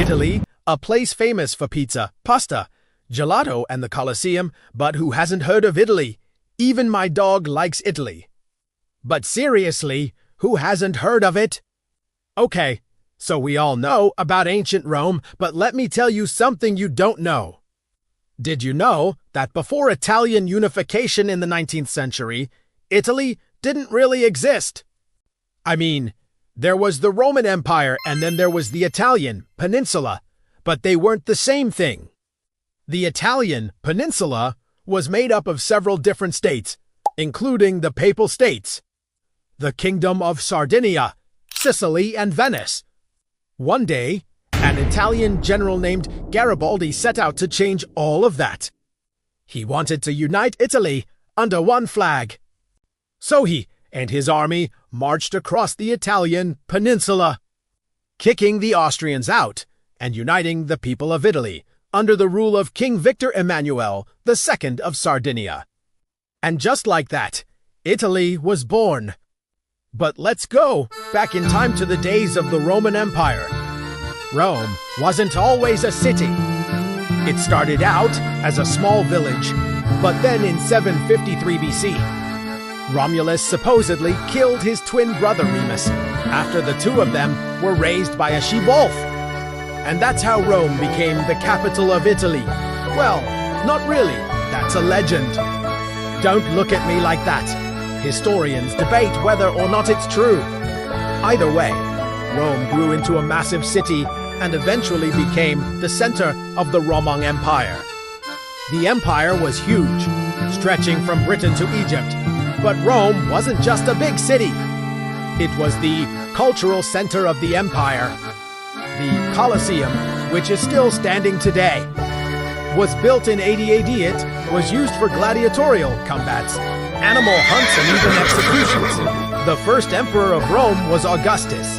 Italy, a place famous for pizza, pasta, gelato, and the Colosseum, but who hasn't heard of Italy? Even my dog likes Italy. But seriously, who hasn't heard of it? Okay, so we all know about ancient Rome, but let me tell you something you don't know. Did you know that before Italian unification in the 19th century, Italy didn't really exist? I mean, there was the Roman Empire and then there was the Italian peninsula, but they weren't the same thing. The Italian peninsula was made up of several different states, including the Papal States, the Kingdom of Sardinia, Sicily, and Venice. One day, an Italian general named Garibaldi set out to change all of that. He wanted to unite Italy under one flag. So he and his army marched across the Italian peninsula, kicking the Austrians out and uniting the people of Italy under the rule of King Victor Emmanuel II of Sardinia. And just like that, Italy was born. But let's go back in time to the days of the Roman Empire. Rome wasn't always a city. It started out as a small village, but then in 753 BC, Romulus supposedly killed his twin brother Remus after the two of them were raised by a she-wolf. And that's how Rome became the capital of Italy. Well, not really. That's a legend. Don't look at me like that. Historians debate whether or not it's true. Either way, Rome grew into a massive city and eventually became the center of the Roman Empire. The empire was huge, stretching from Britain to Egypt. But Rome wasn't just a big city. It was the cultural center of the empire. The Colosseum, which is still standing today, was built in 80 AD. It was used for gladiatorial combats, animal hunts, and even executions. The first emperor of Rome was Augustus.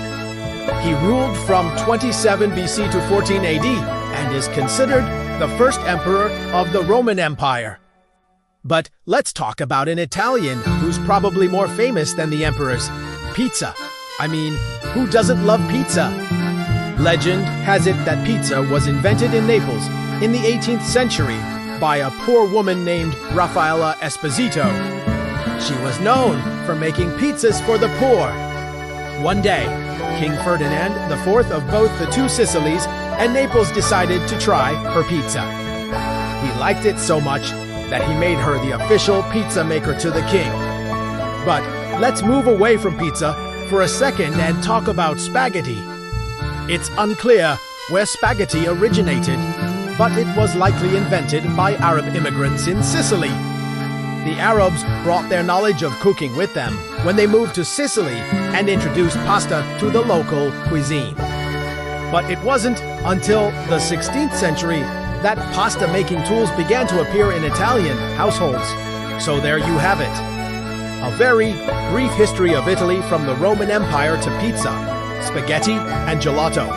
He ruled from 27 BC to 14 AD and is considered the first emperor of the Roman Empire. But let's talk about an Italian who's probably more famous than the emperors. Pizza. I mean, who doesn't love pizza? Legend has it that pizza was invented in Naples in the 18th century by a poor woman named Raffaella Esposito. She was known for making pizzas for the poor. One day, King Ferdinand IV of both the two Sicilies and Naples decided to try her pizza. He liked it so much that he made her the official pizza maker to the king. But let's move away from pizza for a second and talk about spaghetti. It's unclear where spaghetti originated, but it was likely invented by Arab immigrants in Sicily. The Arabs brought their knowledge of cooking with them when they moved to Sicily and introduced pasta to the local cuisine. But it wasn't until the 16th century that pasta-making tools began to appear in Italian households. So there you have it. A very brief history of Italy from the Roman Empire to pizza, spaghetti, and gelato.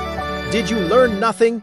Did you learn nothing?